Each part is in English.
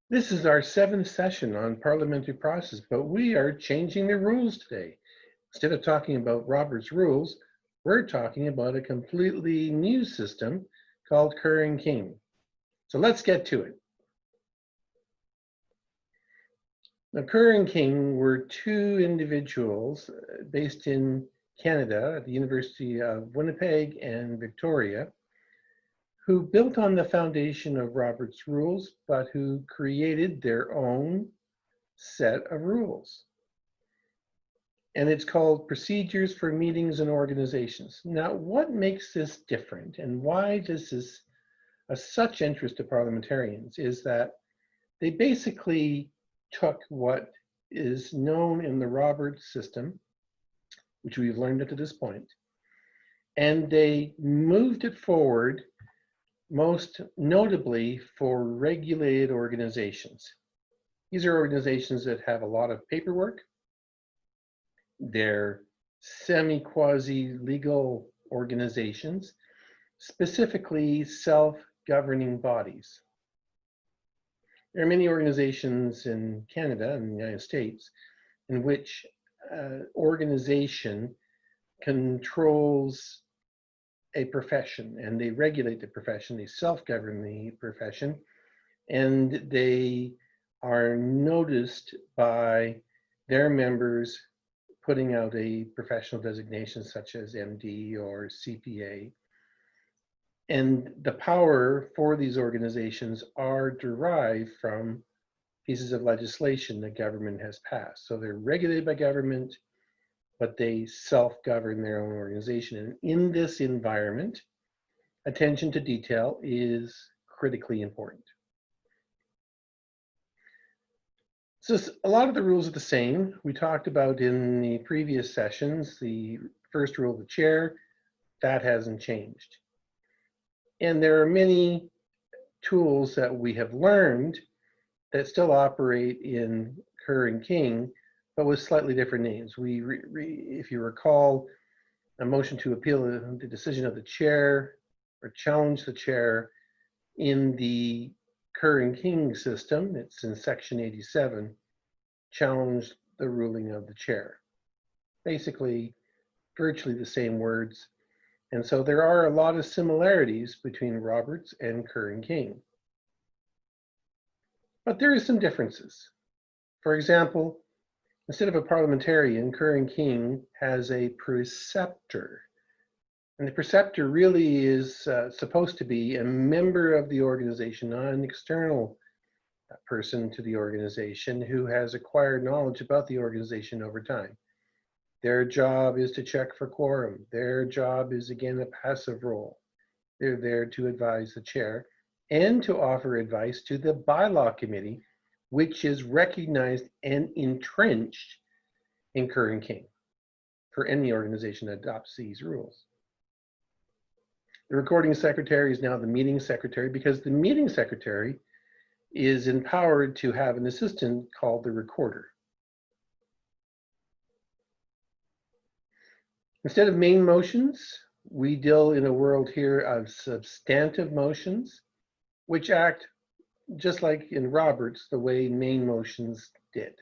This is our 7th session on parliamentary process, but we are changing the rules today. Instead of talking about Robert's rules, we're talking about a completely new system called Kerr King. So let's get to it. Now, Kerr King were two individuals based in Canada at the University of Winnipeg and Victoria, who built on the foundation of Robert's rules, but who created their own set of rules. And it's called Procedures for Meetings and Organizations. Now, what makes this different and why this is of such interest to parliamentarians is that they basically took what is known in the Roberts system, which we've learned up to this point, and they moved it forward, most notably for regulated organizations. These are organizations that have a lot of paperwork. They're semi-quasi-legal organizations, specifically self-governing bodies. There are many organizations in Canada and the United States in which organization controls a profession and they regulate the profession, they self-govern the profession, and they are noticed by their members putting out a professional designation such as MD or CPA. And the power for these organizations are derived from pieces of legislation that government has passed. So they're regulated by government, but they self-govern their own organization. And in this environment, attention to detail is critically important. So a lot of the rules are the same. We talked about in the previous sessions, the first rule of the chair, that hasn't changed. And there are many tools that we have learned that still operate in Kerr King, but with slightly different names. If you recall, a motion to appeal the decision of the chair or challenge the chair in the Kerr King system, it's in section 87, challenged the ruling of the chair. Basically, virtually the same words. And so there are a lot of similarities between Roberts and Kerr King. But there are some differences. For example, instead of a parliamentarian, Kerr King has a preceptor. And the preceptor really is supposed to be a member of the organization, not an external person to the organization who has acquired knowledge about the organization over time. Their job is to check for quorum. Their job is, again, a passive role. They're there to advise the chair and to offer advice to the bylaw committee, which is recognized and entrenched in Kerr King for any organization that adopts these rules. The recording secretary is now the meeting secretary because the meeting secretary is empowered to have an assistant called the recorder. Instead of main motions, we deal in a world here of substantive motions, which act just like in Roberts, the way main motions did.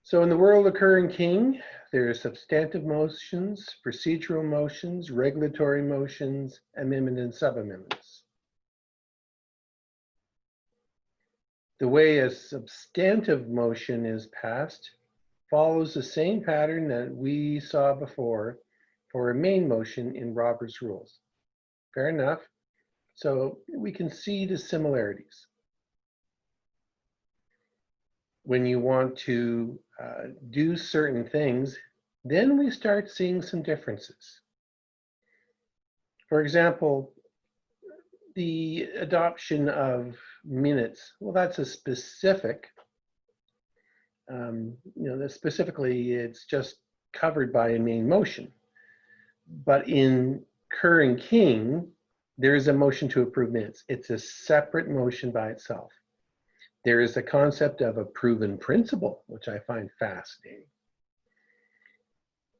So in the world of Kerr King, there are substantive motions, procedural motions, regulatory motions, amendment and subamendments. The way a substantive motion is passed follows the same pattern that we saw before for a main motion in Robert's rules. Fair enough. So we can see the similarities. When you want to do certain things, then we start seeing some differences. For example, the adoption of minutes, well, that's a specific, specifically it's just covered by a main motion. But in Kerr King, there is a motion to approve minutes. It's a separate motion by itself. There is the concept of a proven principle, which I find fascinating.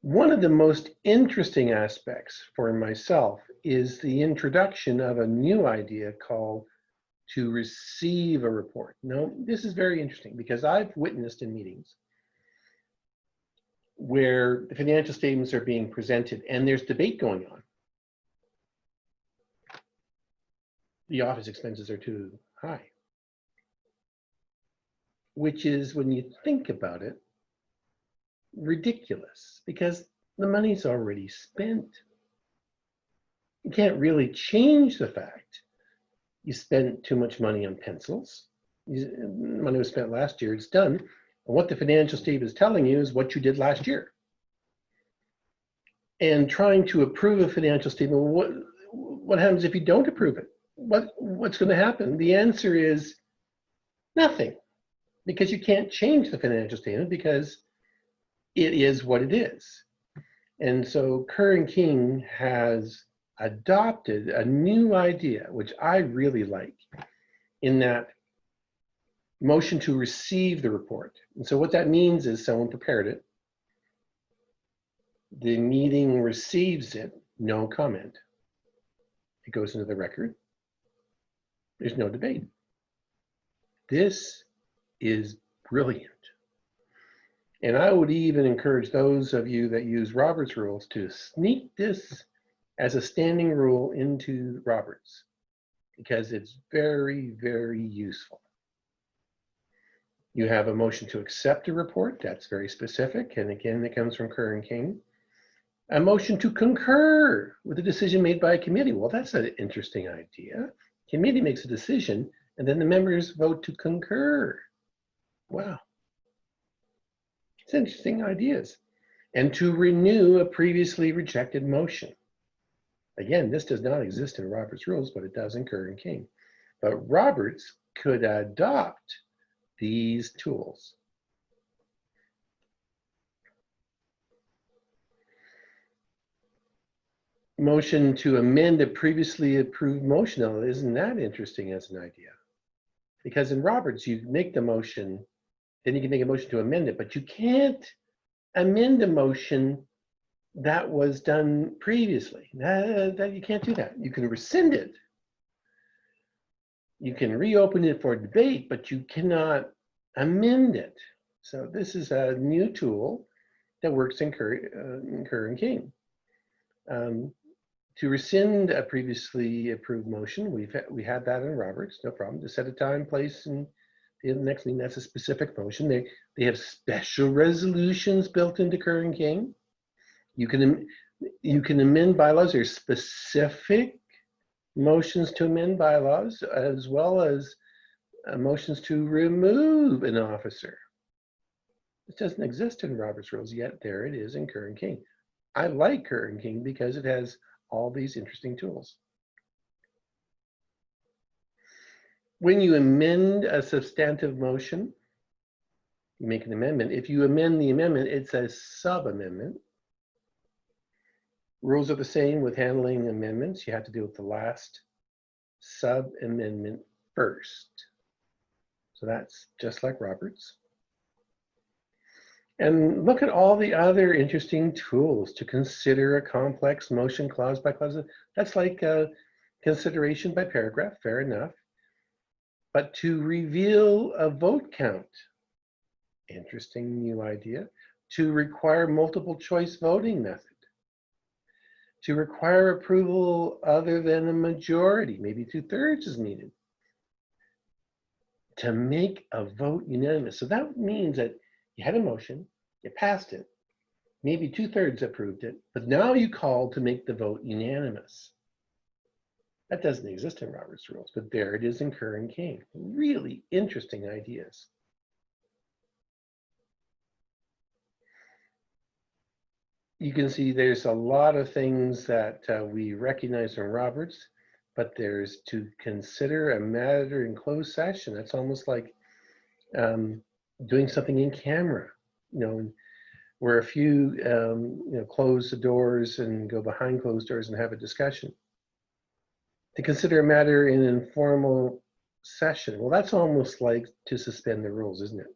One of the most interesting aspects for myself is the introduction of a new idea called to receive a report. No, this is very interesting because I've witnessed in meetings where the financial statements are being presented and there's debate going on. The office expenses are too high, which is, when you think about it, ridiculous because the money's already spent. You can't really change the fact you spent too much money on pencils. Money was spent last year, it's done. And what the financial statement is telling you is what you did last year. And trying to approve a financial statement, what happens if you don't approve it? What's going to happen? The answer is nothing, because you can't change the financial statement because it is what it is. And so Kerr King has adopted a new idea, which I really like, in that motion to receive the report. And so what that means is someone prepared it, the meeting receives it, no comment. It goes into the record. There's no debate. This is brilliant. And I would even encourage those of you that use Robert's rules to sneak this as a standing rule into Roberts, because it's very, very useful. You have a motion to accept a report. That's very specific. And again, it comes from Kerr King. A motion to concur with a decision made by a committee. Well, that's an interesting idea. Committee makes a decision, and then the members vote to concur. Wow. It's interesting ideas. And to renew a previously rejected motion. Again, this does not exist in Robert's rules, but it does in Kerr King. But Roberts could adopt these tools. Motion to amend a previously approved motion. Now, isn't that interesting as an idea? Because in Roberts, you make the motion, then you can make a motion to amend it, but you can't amend a motion that was done previously. That you can't do that. You can rescind it. You can reopen it for debate, but you cannot amend it. So this is a new tool that works in Kerr King. To rescind a previously approved motion, we had that in Roberts, no problem. To set a time, place, and the next thing, that's a specific motion. They have special resolutions built into Kerr King. You can amend bylaws. There's specific motions to amend bylaws, as well as motions to remove an officer. It doesn't exist in Robert's rules yet. There it is in Kerr King. I like Kerr King because it has all these interesting tools. When you amend a substantive motion, you make an amendment. If you amend the amendment, it's a subamendment. Rules are the same with handling amendments. You have to deal with the last sub-amendment first. So that's just like Roberts. And look at all the other interesting tools to consider a complex motion clause by clause. That's like consideration by paragraph, fair enough. But to reveal a vote count, interesting new idea. To require multiple choice voting method. To require approval other than a majority, maybe 2/3 is needed. To make a vote unanimous. So that means that you had a motion, you passed it, maybe 2/3 approved it, but now you call to make the vote unanimous. That doesn't exist in Robert's rules, but there it is in Kerr King. Really interesting ideas. You can see there's a lot of things that we recognize in Roberts, but there's to consider a matter in closed session. That's almost like doing something in camera, where a few close the doors and go behind closed doors and have a discussion. To consider a matter in an informal session, well, that's almost like to suspend the rules, isn't it?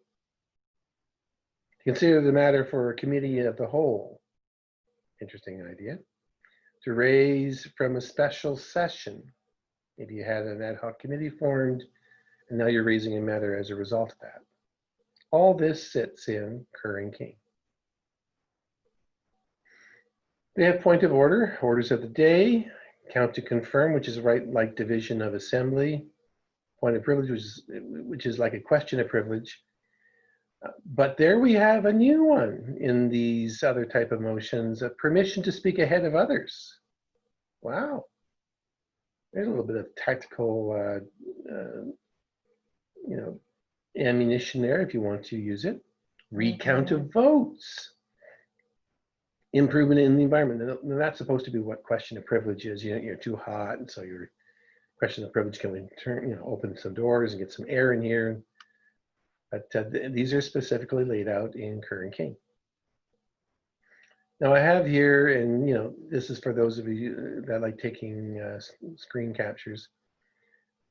To consider the matter for a committee of the whole, interesting idea. To raise from a special session, Maybe you had an ad hoc committee formed, and now you're raising a matter as a result of that. All this sits in Kerr King. They have point of order, orders of the day, count to confirm, which is right-like division of assembly, point of privilege, which is like a question of privilege. But there we have a new one in these other type of motions, a permission to speak ahead of others. Wow. There's a little bit of tactical, ammunition there if you want to use it. Recount of votes. Improvement in the environment. Now, that's supposed to be what question of privilege is. You're too hot, and so your question of privilege can turn, open some doors and get some air in here. But these are specifically laid out in Kerr King. Now I have here, and this is for those of you that like taking screen captures.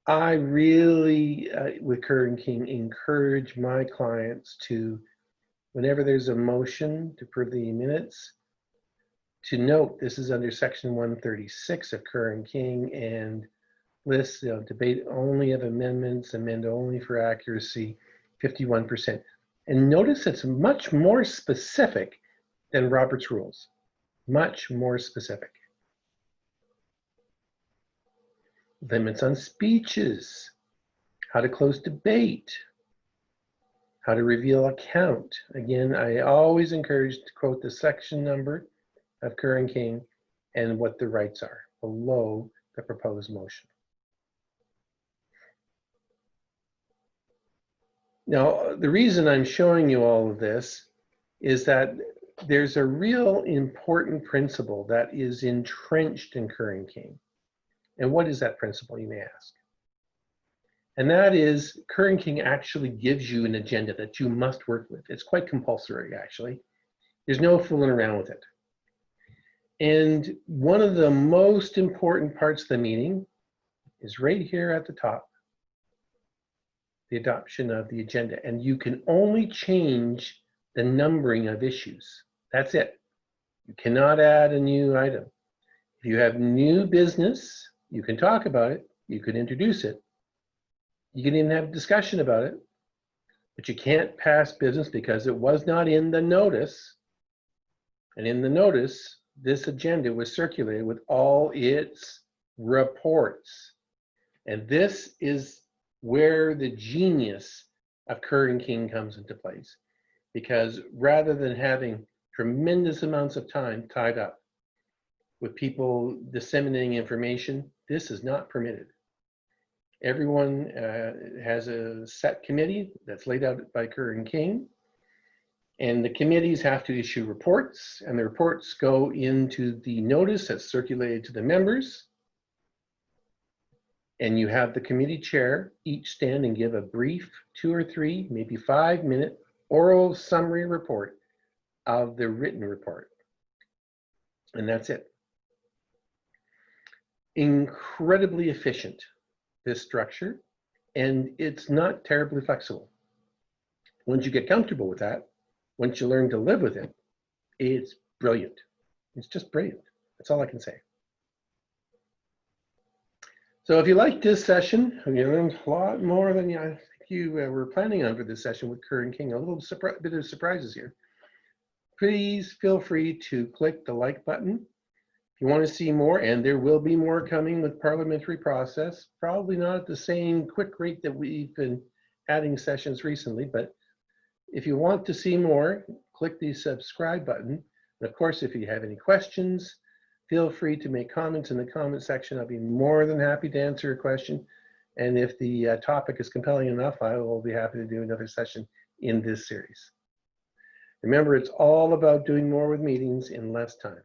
I really, with Kerr King, encourage my clients to, whenever there's a motion to approve the minutes, to note this is under section 136 of Kerr King, and lists debate only of amendments, amend only for accuracy, 51%. And notice it's much more specific than Robert's rules, much more specific. Limits on speeches, how to close debate, how to reveal a count. Again, I always encourage to quote the section number of Kerr King and what the rights are below the proposed motion. Now, the reason I'm showing you all of this is that there's a real important principle that is entrenched in Kerr King. And what is that principle, you may ask? And that is, Kerr King actually gives you an agenda that you must work with. It's quite compulsory, actually. There's no fooling around with it. And one of the most important parts of the meeting is right here at the top, the adoption of the agenda. And you can only change the numbering of issues. That's it. You cannot add a new item. If you have new business, you can talk about it, you can introduce it, you can even have discussion about it, but you can't pass business because it was not in the notice. And in the notice, this agenda was circulated with all its reports. And this is where the genius of Kerr King comes into place. Because rather than having tremendous amounts of time tied up with people disseminating information, this is not permitted. Everyone has a set committee that's laid out by Kerr King, and the committees have to issue reports, and the reports go into the notice that's circulated to the members. And you have the committee chair each stand and give a brief 2 or 3, maybe 5-minute oral summary report of the written report. And that's it. Incredibly efficient, this structure, and it's not terribly flexible. Once you get comfortable with that, once you learn to live with it, it's brilliant. It's just brilliant. That's all I can say. So if you liked this session, you learned a lot more than I think you were planning on for this session with Kerr King. A little bit of surprises here. Please feel free to click the like button. If you want to see more, and there will be more coming with Parliamentary Process, probably not at the same quick rate that we've been adding sessions recently, but if you want to see more, click the subscribe button. And of course, if you have any questions, feel free to make comments in the comment section. I'll be more than happy to answer a question. And if the topic is compelling enough, I will be happy to do another session in this series. Remember, it's all about doing more with meetings in less time.